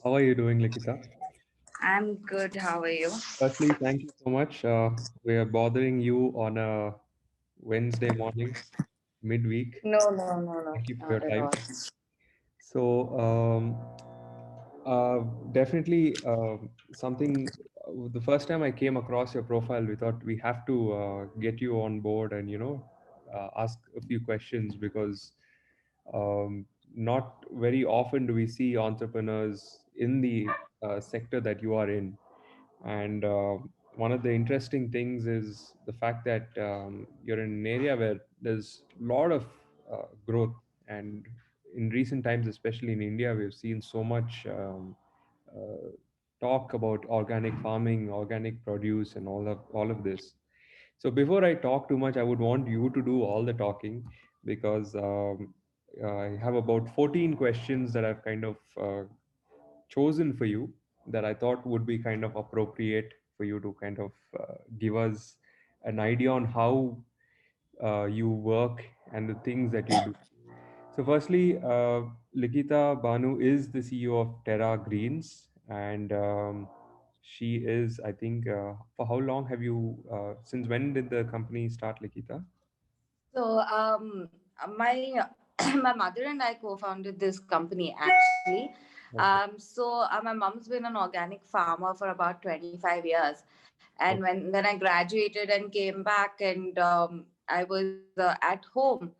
How are you doing, Likitha? I'm good. How are you? Firstly, thank you so much. We are bothering you on a Wednesday morning, midweek. No, no, no, no, Thank you for your not at time. all. So, definitely something. The first time I came across your profile, we thought we have to get you on board and ask a few questions because um, not very often do we see entrepreneurs in the sector that you are in. And one of the interesting things is the fact that you're in an area where there's a lot of growth. And in recent times, especially in India, we've seen so much uh, talk about organic farming, organic produce, and all of this. So before I talk too much, I would want you to do all the talking because I have about 14 questions that I've kind of chosen for you that I thought would be kind of appropriate for you to kind of give us an idea on how you work and the things that you do. So, firstly, Likitha Bhanu is the CEO of Terra Greens, and she is, I think, for how long have you? Since when did the company start, Likitha? So, my my mother and I co-founded this company actually. Okay. My mom's been an organic farmer for about 25 years, and Okay. when I graduated and came back, and I was at home,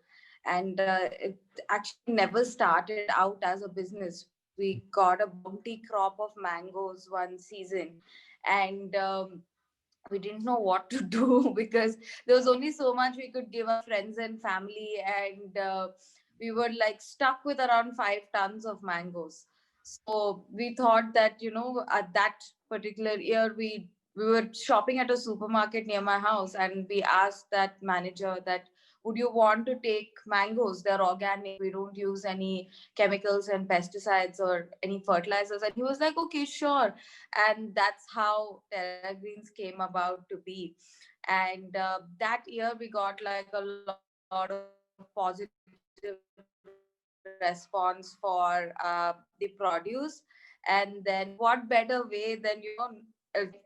and it actually never started out as a business. We got a bounty crop of mangoes one season, and we didn't know what to do because there was only so much we could give our friends and family, and we were like stuck with around 5 tons of mangoes. So we thought that, at that particular year, we were shopping at a supermarket near my house, and we asked that manager that, would you want to take mangoes? They're organic, we don't use any chemicals and pesticides or any fertilizers. And he was like, okay, sure. And that's how Terra Greens came about to be. And that year we got like a lot of positive response for the produce. And then what better way than like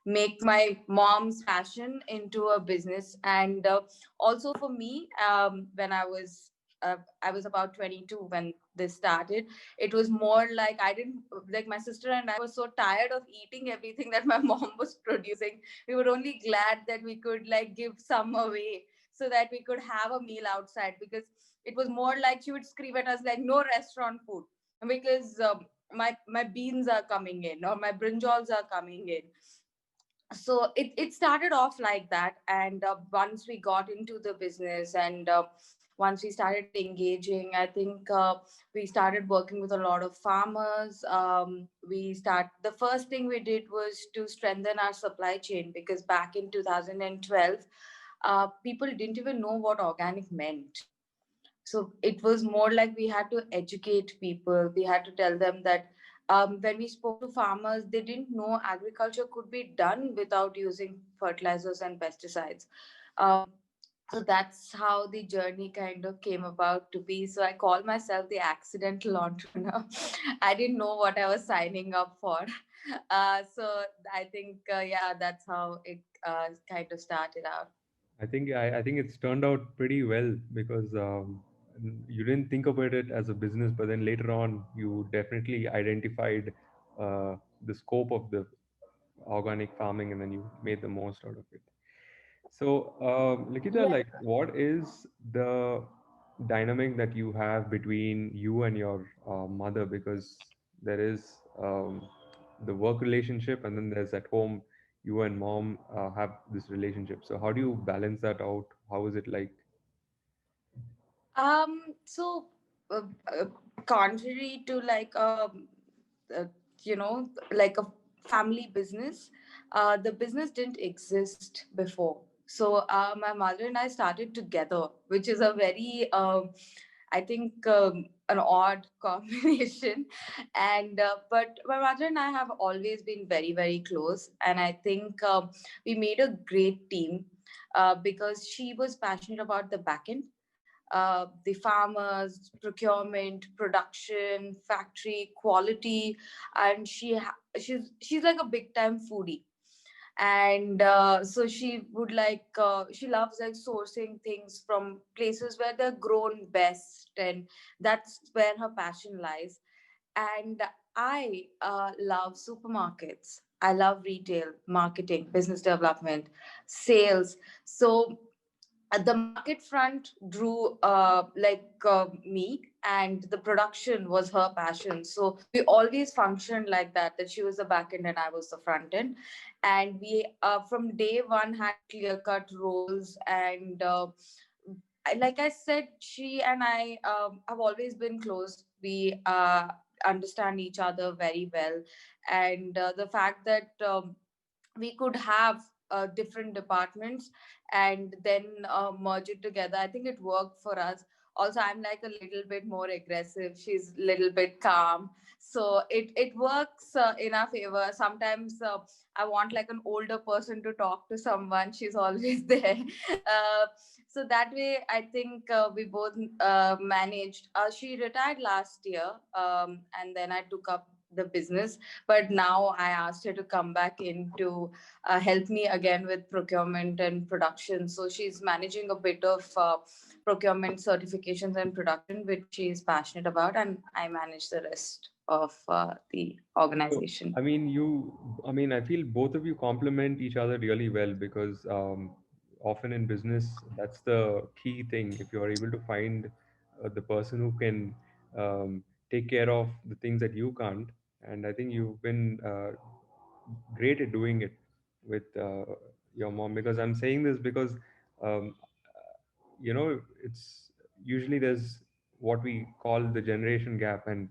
make my mom's passion into a business. And also for me, I was about 22 when this started. It was more like I didn't like my sister and I were so tired of eating everything that my mom was producing. We were only glad that we could like give some away so that we could have a meal outside, because it was more like she would scream at us like, no restaurant food, because my beans are coming in or my brinjals are coming in. So it started off like that. And once we got into the business, and once we started engaging, I think we started working with a lot of farmers. The first thing we did was to strengthen our supply chain, because back in 2012 people didn't even know what organic meant. So it was more like we had to educate people. We had to tell them that when we spoke to farmers, they didn't know agriculture could be done without using fertilizers and pesticides. Um, so that's how the journey kind of came about to be. So I call myself the accidental entrepreneur. I didn't know what I was signing up for. So I think, yeah, that's how it kind of started out. I think it's turned out pretty well because you didn't think about it as a business, but then later on you definitely identified the scope of the organic farming, and then you made the most out of it. So, Likita, like, what is the dynamic that you have between you and your mother? Because there is the work relationship, and then there's at home, you and mom have this relationship. So, how do you balance that out? How is it like? So, uh, uh, contrary to like uh, like a family business, the business didn't exist before. So, my mother and I started together, which is a very, I think, an odd combination. And but my mother and I have always been very, very close, and I think we made a great team because she was passionate about the back end. the farmers, procurement, production, factory, quality, and she's like a big time foodie. And so she would like she loves like sourcing things from places where they're grown best, and that's where her passion lies. And I love supermarkets. I love retail, marketing, business development, sales. So at the market front drew me, and the production was her passion. So we always functioned like that, that she was the back end and I was the front end. And we from day one had clear cut roles. And like I said, she and I have always been close. We understand each other very well. And the fact that we could have different departments and then merge it together, I think it worked for us. Also, I'm like a little bit more aggressive, she's a little bit calm, so it works in our favor. Sometimes I want like an older person to talk to someone, she's always there. uh, so that way I think we both managed. She retired last year, and then I took up the business. But now I asked her to come back in to help me again with procurement and production. So she's managing a bit of procurement certifications and production, which she's passionate about, and I manage the rest of the So, organization. I feel both of you complement each other really well because often in business, that's the key thing. If you are able to find the person who can take care of the things that you can't, and I think you've been great at doing it with your mom. Because I'm saying this because um, it's usually there's what we call the generation gap, and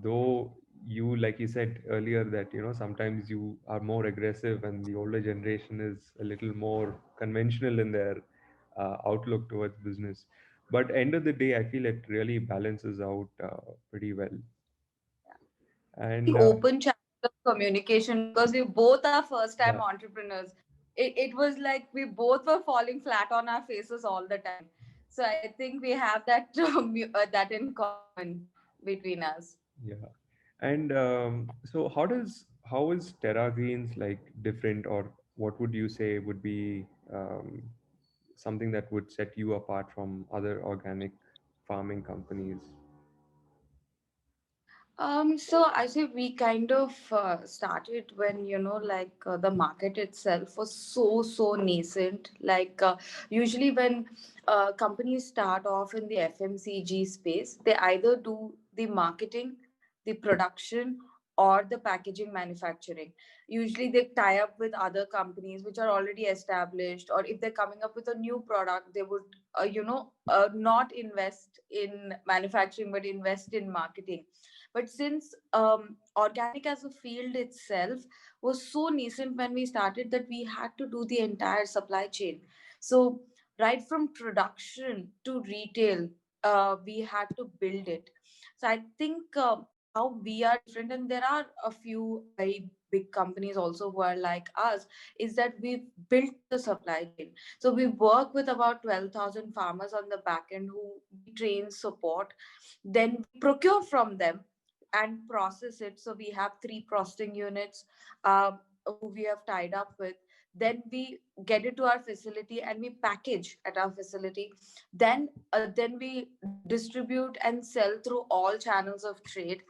though you, like you said earlier, that sometimes you are more aggressive and the older generation is a little more conventional in their outlook towards business, but end of the day I feel it really balances out pretty well. Very And open channel of communication, because we both are first time yeah, entrepreneurs. It was like we both were falling flat on our faces all the time. So I think we have that that in common between us. yeah. And so how is Terra Greens like different, or what would you say would be something that would set you apart from other organic farming companies? So I say we kind of started when, the market itself was so nascent. Usually when companies start off in the FMCG space, they either do the marketing, the production, or the packaging manufacturing. Usually they tie up with other companies which are already established, or if they're coming up with a new product, they would, not invest in manufacturing but invest in marketing. But since organic as a field itself was so nascent when we started, that we had to do the entire supply chain. So right from production to retail, we had to build it. So I think how we are different, and there are a few very big companies also who are like us, is that we've built the supply chain. So we work with about 12,000 farmers on the back end who we train, support, then we procure from them and process it. So we have three processing units who we have tied up with. Then we get it to our facility and we package at our facility. Then we distribute and sell through all channels of trade.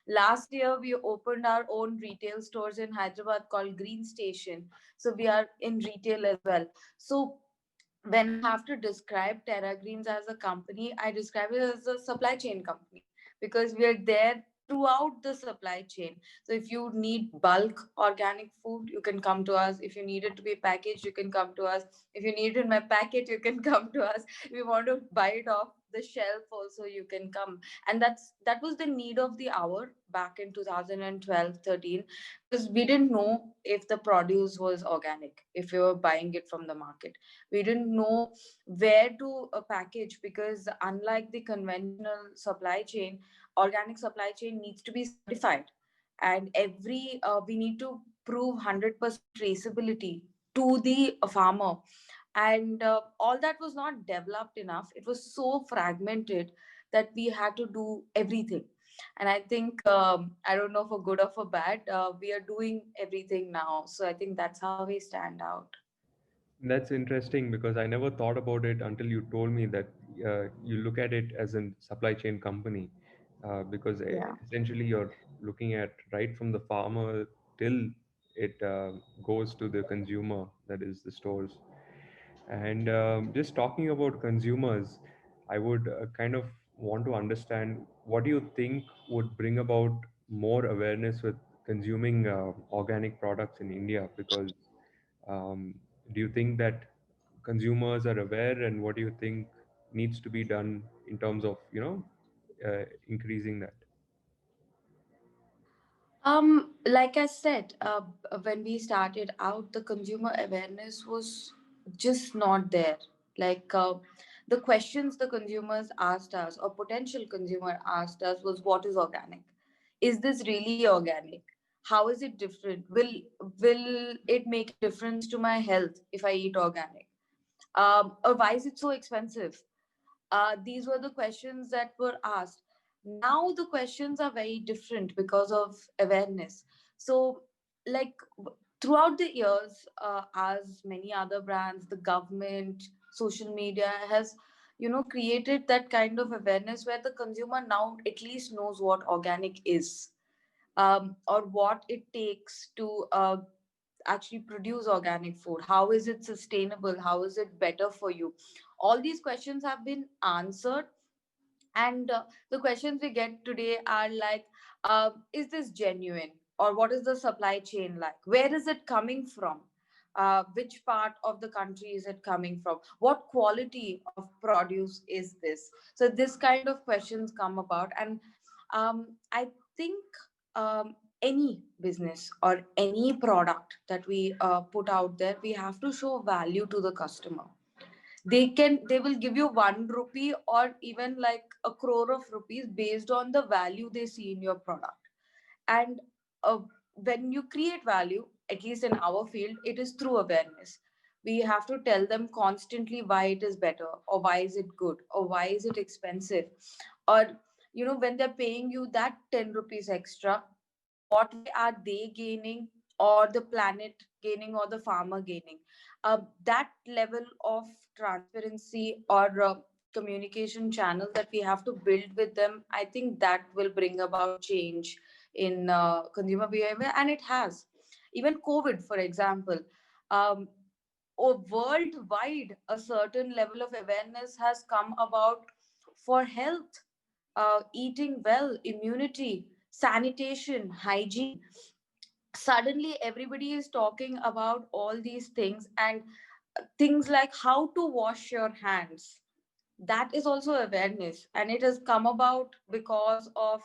Last year we opened our own retail stores in Hyderabad called Green Station. So we are in retail as well. So when I have to describe Terra Greens as a company, I describe it as a supply chain company, because we are there throughout the supply chain. So if you need bulk organic food, you can come to us. If you need it to be packaged, you can come to us. If you need it in my packet, you can come to us. If you want to buy it off the shelf also, you can come. And that was the need of the hour back in 2012, 13, because we didn't know if the produce was organic, if we were buying it from the market. We didn't know where to package, because unlike the conventional supply chain, organic supply chain needs to be certified, and every we need to prove 100% traceability to the farmer. And all that was not developed enough. It was so fragmented that we had to do everything. And I think, I don't know, for good or for bad, we are doing everything now. So I think that's how we stand out. That's interesting because I never thought about it until you told me that you look at it as a supply chain company, because Yeah. essentially you're looking at right from the farmer till it goes to the consumer, that is the stores. And just talking about consumers, I would kind of want to understand what do you think would bring about more awareness with consuming organic products in India? Because um, do you think that consumers are aware, and what do you think needs to be done in terms of increasing that? Like I said, when we started out, the consumer awareness was just not there. Like the questions the consumers asked us, or potential consumer asked us, was what is organic? Is this really organic? How is it different? Will it make a difference to my health if I eat organic? Or why is it so expensive? These were the questions that were asked. Now the questions are very different because of awareness. So, like throughout the years, as many other brands, the government, social media has, created that kind of awareness where the consumer now at least knows what organic is, or what it takes to actually produce organic food. How is it sustainable? How is it better for you? All these questions have been answered. And the questions we get today are like, is this genuine? Or what is the supply chain like? Where is it coming from? Which part of the country is it coming from? What quality of produce is this? So this kind of questions come about. And I think, any business or any product that we put out there, we have to show value to the customer. They will give you 1 rupee or even like a crore of rupees based on the value they see in your product. And uh, when you create value, at least in our field, it is through awareness. We have to tell them constantly why it is better, or why is it good, or why is it expensive, or when they're paying you that 10 rupees extra, in what way are they gaining, or the planet gaining, or the farmer gaining? That level of transparency or communication channel that we have to build with them, I think that will bring about change in consumer behavior. And it has. Even COVID, for example, um, worldwide, a certain level of awareness has come about for health, eating well, immunity, sanitation, hygiene. Suddenly everybody is talking about all these things. And things like how to wash your hands, that is also awareness. And it has come about because of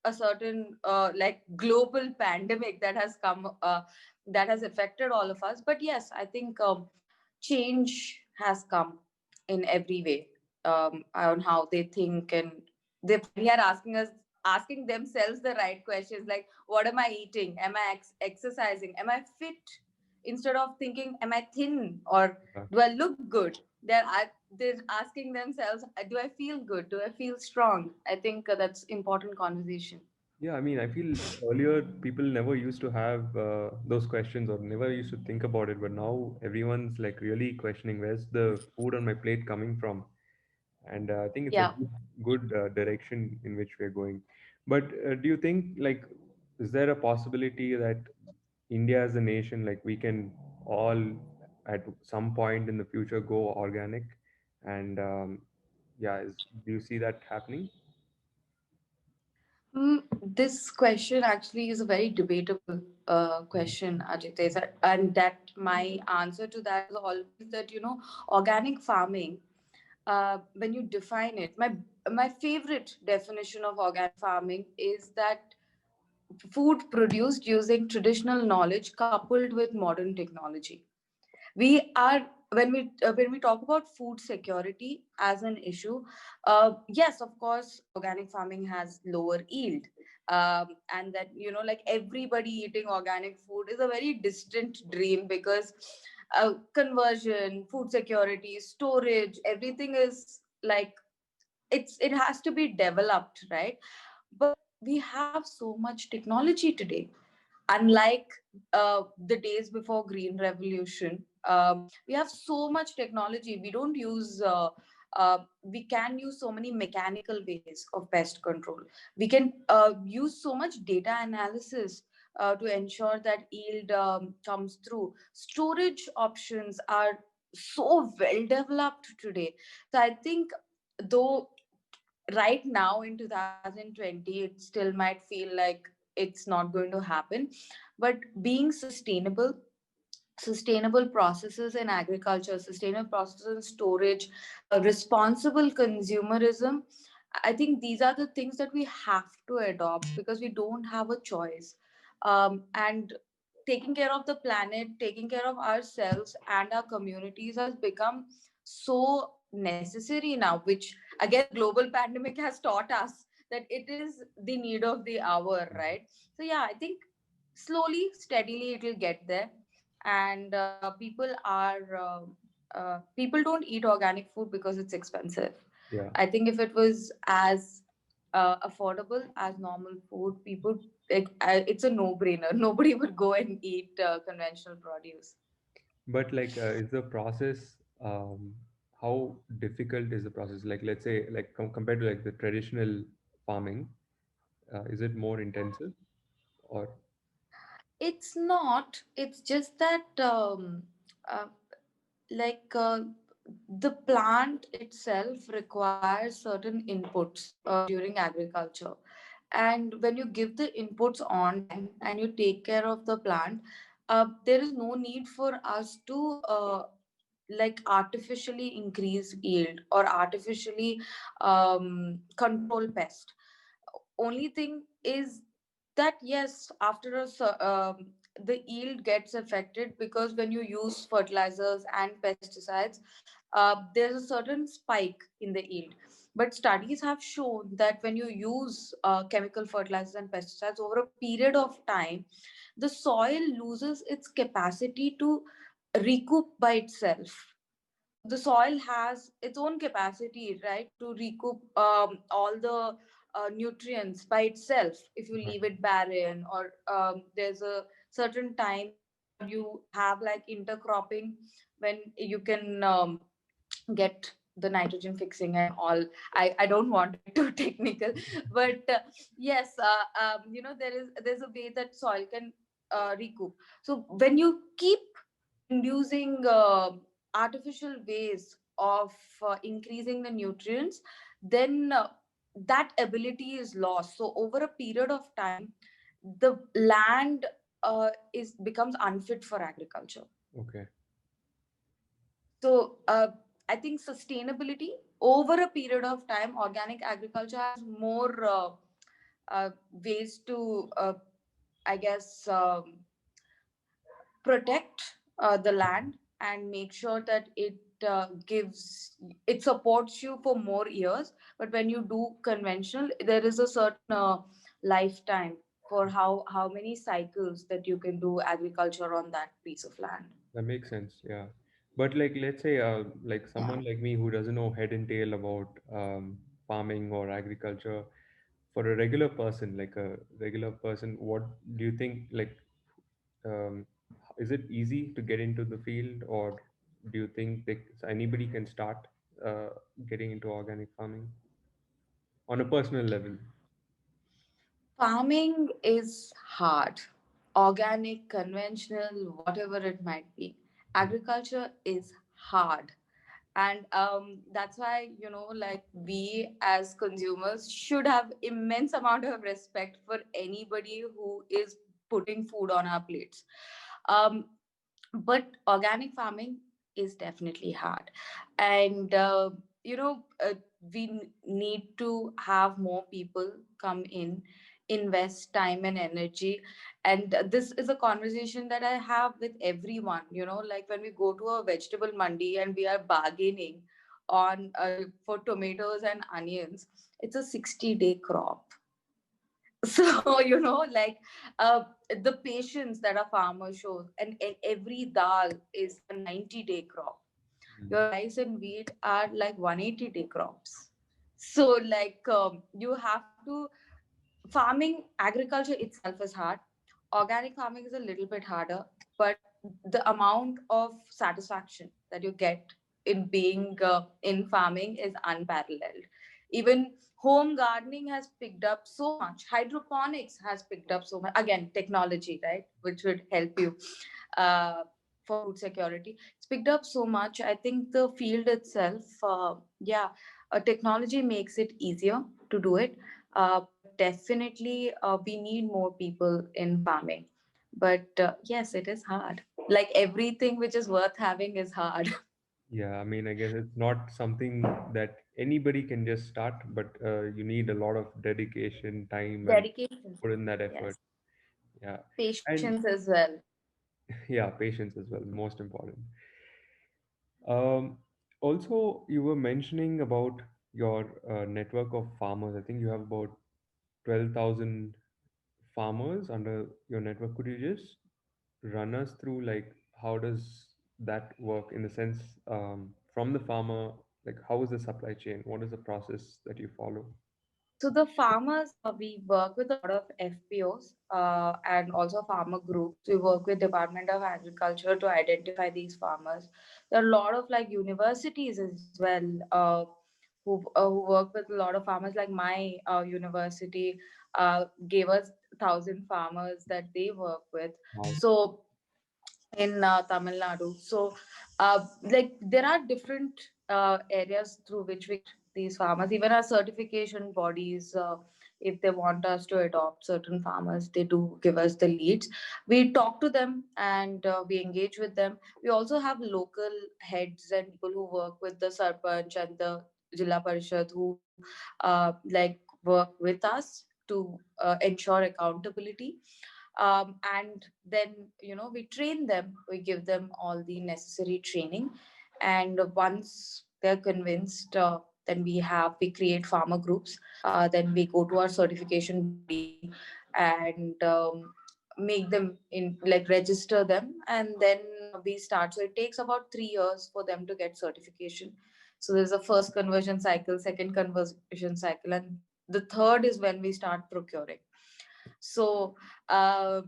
a certain like global pandemic that has come, that has affected all of us. But yes, I think change has come in every way, on how they think. And they finally are asking themselves the right questions, like what am I eating? Am I exercising? Am I fit? Instead of thinking, am I thin, or Uh, do I look good? They're asking themselves, do I feel good? Do I feel strong? I think that's important conversation. Yeah, I mean, I feel earlier people never used to have those questions or never used to think about it, but now everyone's like really questioning where's the food on my plate coming from, and I think it's a Yeah. good direction in which we're going. But do you think like is there a possibility that India as a nation, like we can all at some point in the future go organic, and yeah, do you see that happening? This question actually is a very debatable question, Ajit. And that my answer to that is always that, organic farming, when you define it, my favorite definition of organic farming is that food produced using traditional knowledge coupled with modern technology. We are When we talk about food security as an issue, yes, of course, organic farming has lower yield, and that, like everybody eating organic food is a very distant dream, because conversion, food security, storage, everything is like it has to be developed, right? But we have so much technology today, unlike the days before green revolution. We have so much technology. We don't use we can use so many mechanical ways of pest control. We can use so much data analysis to ensure that yield comes through. Storage options are so well developed today. So I think, though right now in 2020 it still might feel like it's not going to happen, but being sustainable processes in agriculture, sustainable processes in storage, responsible consumerism, I think these are the things that we have to adopt because we don't have a choice. And taking care of the planet, taking care of ourselves and our communities has become so necessary now, which again the global pandemic has taught us that it is the need of the hour, right? So yeah, I think slowly, steadily it will get there. And people don't eat organic food because it's expensive. Yeah. I think if it was as affordable as normal food, people, like, it's a no-brainer. Nobody would go and eat conventional produce. But like, is the process, how difficult is the process? Like, let's say, like compared to like the traditional farming, is it more intensive or? It's not. It's just that uh, like the plant itself requires certain inputs during agriculture, and when you give the inputs on time and you take care of the plant, there is no need for us to like artificially increase yield or artificially control pest. Only thing is that yes, after the yield gets affected because when you use fertilizers and pesticides, there's a certain spike in the yield. But studies have shown that when you use chemical fertilizers and pesticides over a period of time, the soil loses its capacity to recoup by itself. The soil has its own capacity, right, to recoup all the nutrients by itself if you leave it barren, or there's a certain time where you have like intercropping when you can get the nitrogen fixing and all. I don't want to get too technical, but yes, there's a way that soil can recoup. So when you keep inducing artificial ways of increasing the nutrients, then that ability is lost. So over a period of time, the land is becomes unfit for agriculture. Okay. So I think sustainability over a period of time, organic agriculture has more ways to, I guess, protect the land and make sure that it supports you for more years. But when you do conventional, there is a certain lifetime for how many cycles that you can do agriculture on that piece of land. That makes sense, yeah. But like, let's say, like Yeah. someone like me who doesn't know head and tail about farming or agriculture, for a regular person, like a regular person, what do you think? Like, um, is it easy to get into the field, or do you think anybody can start uh, getting into organic farming on a personal level? Farming is hard. Organic, conventional, whatever it might be. Agriculture is hard. And that's why, like, we as consumers should have immense amount of respect for anybody who is putting food on our plates. Um, but organic farming is definitely hard. And we need to have more people come in, invest time and energy. And this is a conversation that I have with everyone, like when we go to a vegetable mandi and we are bargaining on for tomatoes and onions, it's a 60-day crop. So like the patience that a farmer shows, and every dal is a 90-day crop. Mm. Your rice and wheat are like 180-day crops. So like you have to, farming agriculture itself is hard. Organic farming is a little bit harder, but the amount of satisfaction that you get in being in farming is unparalleled. Even home gardening has picked up so much. Hydroponics has picked up so much. Again, technology, right, which would help you uh, for food security. It's picked up so much. I think the field itself, technology makes it easier to do it. But definitely, we need more people in farming. But yes, it is hard. Like everything which is worth having is hard. Yeah, I mean, I guess it's not something that anybody can just start, but you need a lot of dedication, time, and Dedication. put in that effort. Yes. Yeah. And Patience as well. yeah, patience as well, most important. Um, Also, you were mentioning about your network of farmers. I think you have about 12,000 farmers under your network. Could you just run us through like how does that work in the sense from the farmer, like how is the supply chain? What is the process that you follow? So the farmers, we work with a lot of FPOs and also farmer groups. We work with Department of Agriculture to identify these farmers. There are a lot of like universities as well who work with a lot of farmers. Like my university gave us 1,000 farmers that they work with. Wow. So in Tamil Nadu. So, like there are different areas through which we these farmers, even our certification bodies, if they want us to adopt certain farmers, they do give us the leads. We talk to them and we engage with them. We also have local heads and people who work with the sarpanch and the Jilla Parishad who like work with us to ensure accountability. And then we train them, we give them all the necessary training, and once they're convinced, then we create farmer groups. Then we go to our certification body and make them in, like register them, and then we start. So it takes about 3 years for them to get certification. So there's a first conversion cycle, second conversion cycle, and the third is when we start procuring. So uh,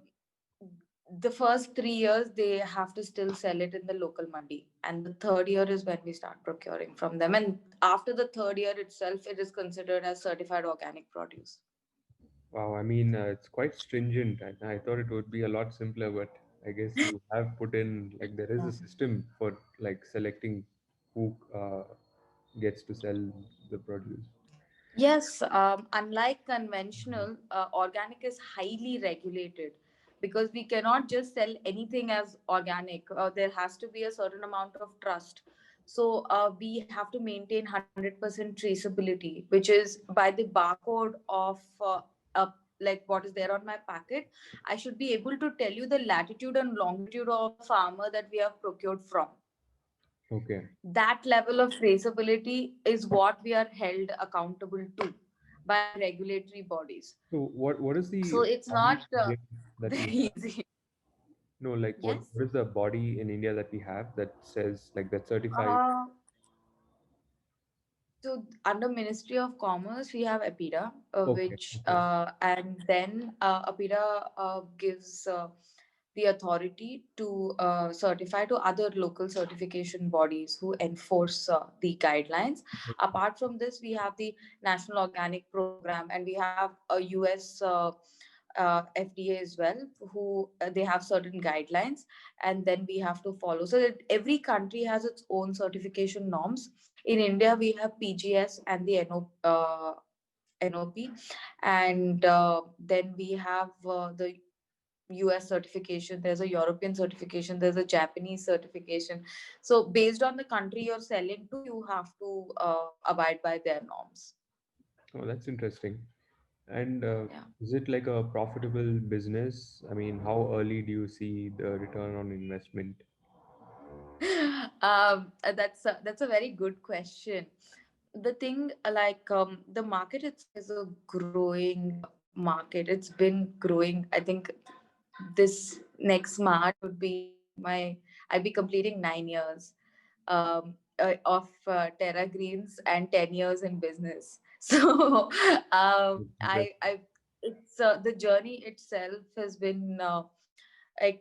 the first 3 years they have to still sell it in the local mandi, and the third year is when we start procuring from them. And after the third year itself, it is considered as certified organic produce. Wow, I mean, it's quite stringent. I thought it would be a lot simpler, but I guess you have put in, like, there is a system for, like, selecting who gets to sell the produce. Yes, unlike conventional, organic is highly regulated because we cannot just sell anything as organic. There has to be a certain amount of trust. So we have to maintain 100% traceability, which is by the barcode of like what is there on my packet. I should be able to tell you the latitude and longitude of the farmer that we have procured from. Okay. That level of traceability is what we are held accountable to by the regulatory bodies. So what is So the it's body not in India that we very have? easy. No, like Yes. what is the body in India that we have that says like that certifies? uh, So under Ministry of Commerce, we have APIDA, Okay, which okay. and then APIDA gives the authority to certify to other local certification bodies who enforce the guidelines. Apart from this, we have the National Organic Program, and we have a US FDA as well, who they have certain guidelines, and then we have to follow. So that every country has its own certification norms. In India, we have PGS and the NOP, and then we have the US certification, there's a European certification, there's a Japanese certification. So, based on the country you're selling to, you have to abide by their norms. Oh, that's interesting. And Yeah. is it like a profitable business? I mean, how early do you see the return on investment? That's a very good question. The thing, like the market itself is a growing market. It's been growing. I think this next March would be I'll be completing 9 years of Terra Greens and 10 years in business. So it's the journey itself has been I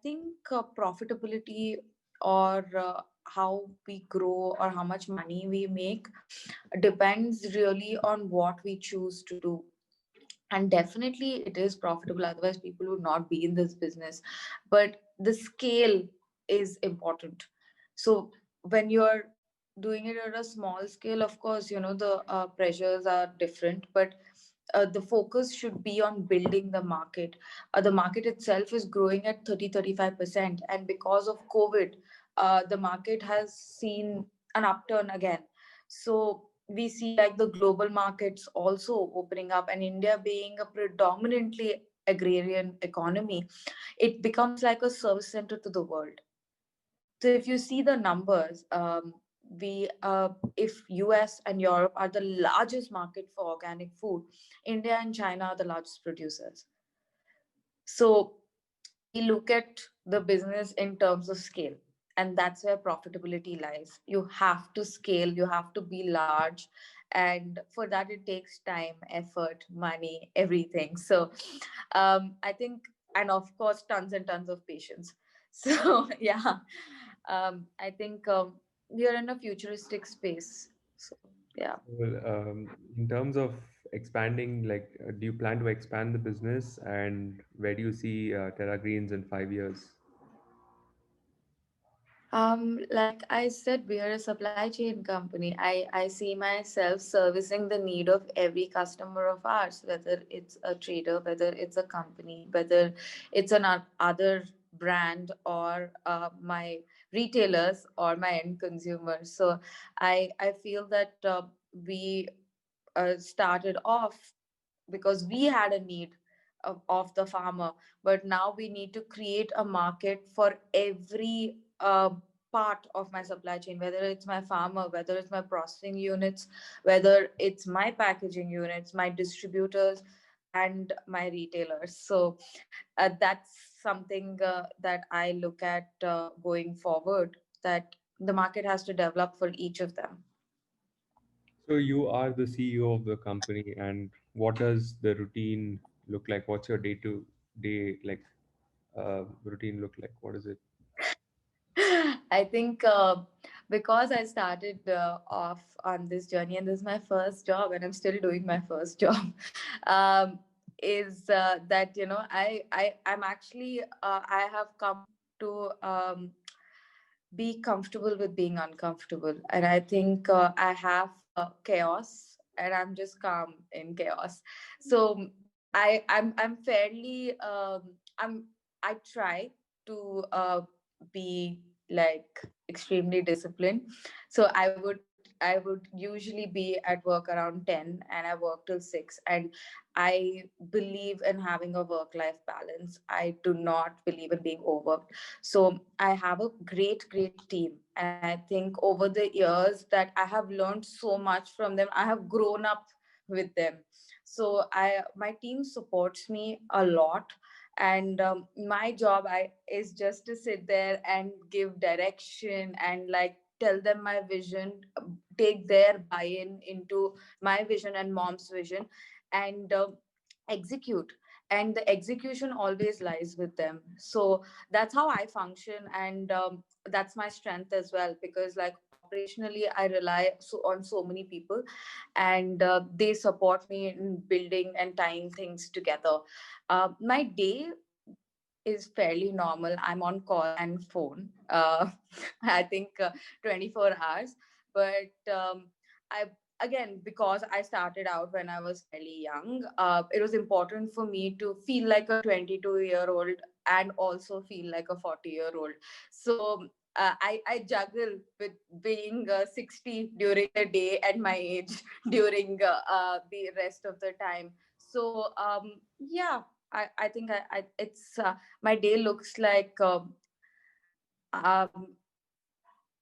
think profitability or how we grow or how much money we make depends really on what we choose to do. And definitely it is profitable, otherwise people would not be in this business. But the scale is important. So when you're doing it at a small scale, of course, the pressures are different, but the focus should be on building the market. The market itself is growing at 30-35%, and because of COVID, the market has seen an upturn again. So we see like the global markets also opening up, and India being a predominantly agrarian economy, it becomes like a service center to the world. So if you see the numbers, we if US and Europe are the largest market for organic food, India and China are the largest producers. So we look at the business in terms of scale, and that's where profitability lies. You have to scale, you have to be large, and for that it takes time, effort, money, everything. So I think, and of course tons and tons of patience. So yeah, I think we are in a futuristic space. So yeah. Well, in terms of expanding, like, do you plan to expand the business, and where do you see Terra Greens in 5 years? Like I said, we are a supply chain company. I see myself servicing the need of every customer of ours, whether it's a trader, whether it's a company, whether it's an other brand, or my retailers or my end consumers. So I feel that we started off because we had a need of the farmer, but now we need to create a market for every part of my supply chain, whether it's my farmer, whether it's my processing units, whether it's my packaging units, my distributors, and my retailers. So that's something that I look at going forward, that the market has to develop for each of them. So you are the CEO of the company, and what does the routine look like? What's your day to day like routine look like? What is it? I think because I started off on this journey, and this is my first job, and I'm still doing my first job, um, is that I'm actually I have come to be comfortable with being uncomfortable, and I think I have chaos, and I'm just calm in chaos. So I'm fairly I try to be like extremely disciplined. So I would usually be at work around 10, and I work till 6, and I believe in having a work life balance. I do not believe in being overworked. So I have a great team, and I think over the years that I have learned so much from them. I have grown up with them. So my team supports me a lot, and my job I is just to sit there and give direction and like tell them my vision, take their buy-in into my vision and mom's vision, and execute. And the execution always lies with them. So that's how I function, and that's my strength as well, because like operationally I rely on so many people, and they support me in building and tying things together. My day is fairly normal. I'm on call and phone. I think 24 hours. But I again, because I started out when I was fairly young, it was important for me to feel like a 22-year-old and also feel like a 40-year-old. So I juggle with being 60 during the day and my age during the rest of the time. So yeah, I think it's my day looks like um,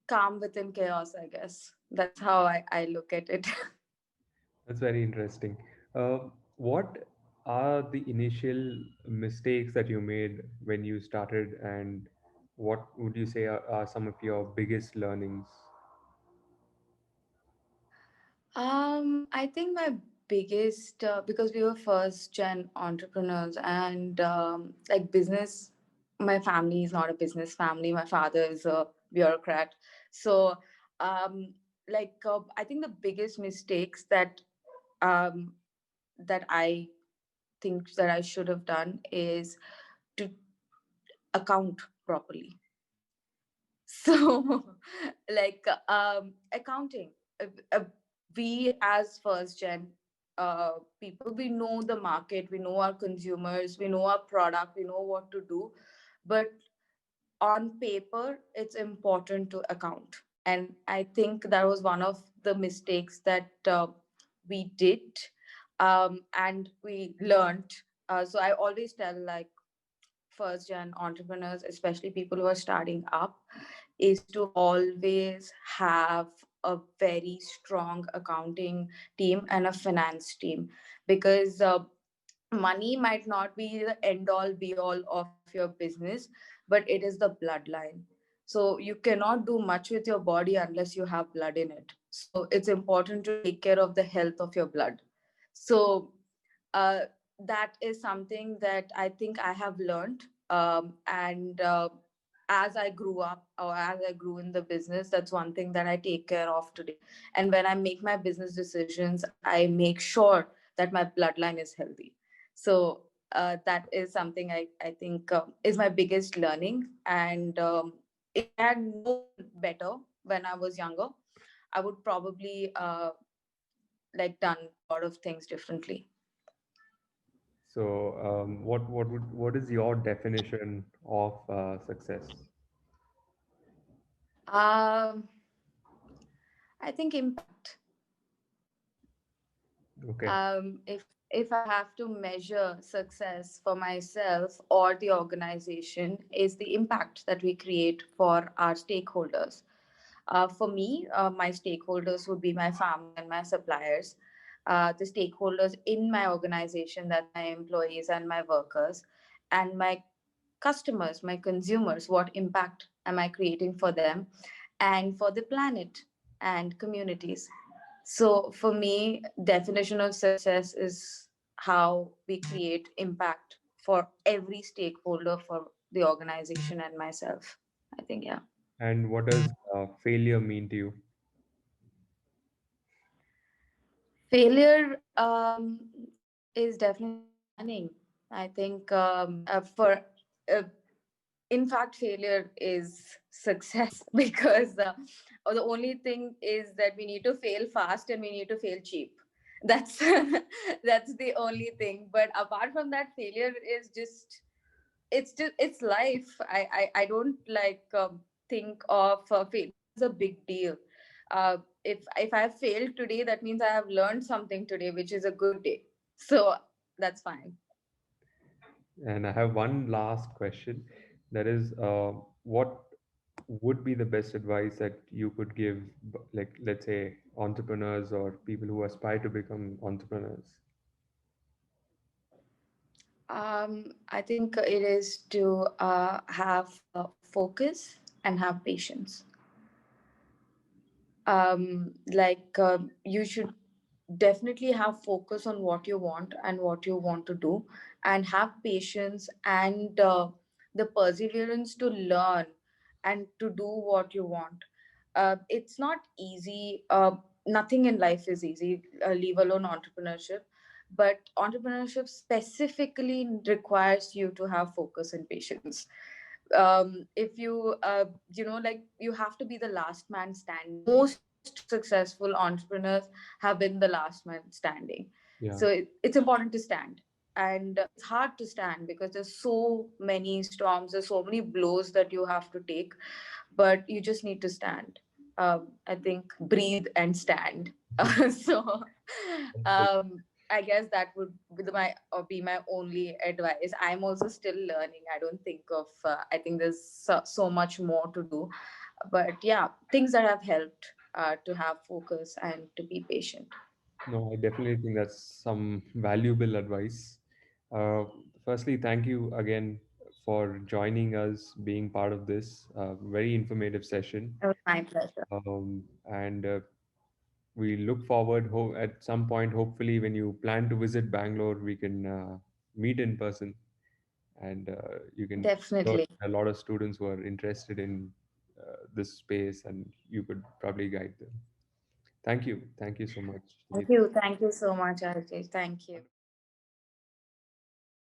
calm within chaos, I guess. That's how I look at it. That's very interesting. What? are the initial mistakes that you made when you started, and what would you say are some of your biggest learnings? I think my biggest because we were first gen entrepreneurs and like business. My family is not a business family. My father is a bureaucrat, so um, I think the biggest mistakes um, that I think that I should have done is to account properly. So, accounting, uh, uh, we as first gen people, we know the market, we know our consumers, we know our product, we know what to do, but on paper, it's important to account. And I think that was one of the mistakes that we did, and we learned. So I always tell like first gen entrepreneurs, especially people who are starting up, is to always have a very strong accounting team and a finance team, because money might not be the end all be all of your business, but it is the bloodline. So you cannot do much with your body unless you have blood in it. So it's important to take care of the health of your blood. So uh, that is something that I think I have learned. And as I grew up, or as I grew in the business, that's one thing that I take care of today. And when I make my business decisions, I make sure that my bloodline is healthy. So that is something I think is my biggest learning. And if I had known better when I was younger, I would probably done a lot of things differently. So, what is your definition of success? Um, I think impact. Okay. If I have to measure success for myself or the organization, is the impact that we create for our stakeholders. For me, my stakeholders would be my family and my suppliers. The stakeholders in my organization, that's my employees and my workers, and my customers, my consumers. What impact am I creating for them and for the planet and communities? So for me, definition of success is how we create impact for every stakeholder for the organization and myself. I think, yeah. And what does failure mean to you? Failure is definitely learning. I think uh, in fact, failure is success because the only thing is that we need to fail fast and we need to fail cheap. That's that's the only thing. But apart from that, failure is just it's life. I don't think of failure as a big deal. If I have failed today, that means I have learned something today, which is a good day. So that's fine. And I have one last question. That is, what would be the best advice that you could give, like, let's say, entrepreneurs or people who aspire to become entrepreneurs? I think it is to have focus and have patience. You should definitely have focus on what you want and what you want to do, and have patience and the perseverance to learn and to do what you want. It's not easy. Nothing in life is easy, leave alone entrepreneurship. But entrepreneurship specifically requires you to have focus and patience. If you you have to be the last man standing. Most successful entrepreneurs have been the last man standing. Yeah. So it's important to stand. And it's hard to stand because there's so many storms, there's so many blows that you have to take, but you just need to stand. I think breathe and stand. So um, I guess that would be my only advice. I'm also still learning. I don't think of. I think there's so much more to do, but yeah, things that have helped to have focus and to be patient. No, I definitely think that's some valuable advice. Uh, Firstly, thank you again for joining us, being part of this very informative session. It was my pleasure. And we look forward at some point, hopefully, when you plan to visit Bangalore, we can meet in person, and you can. There Definitely. are a lot of students who are interested in this space, and you could probably guide them. Thank you so much, Thank Likitha. you. Thank you so much, Arjit. Thank you.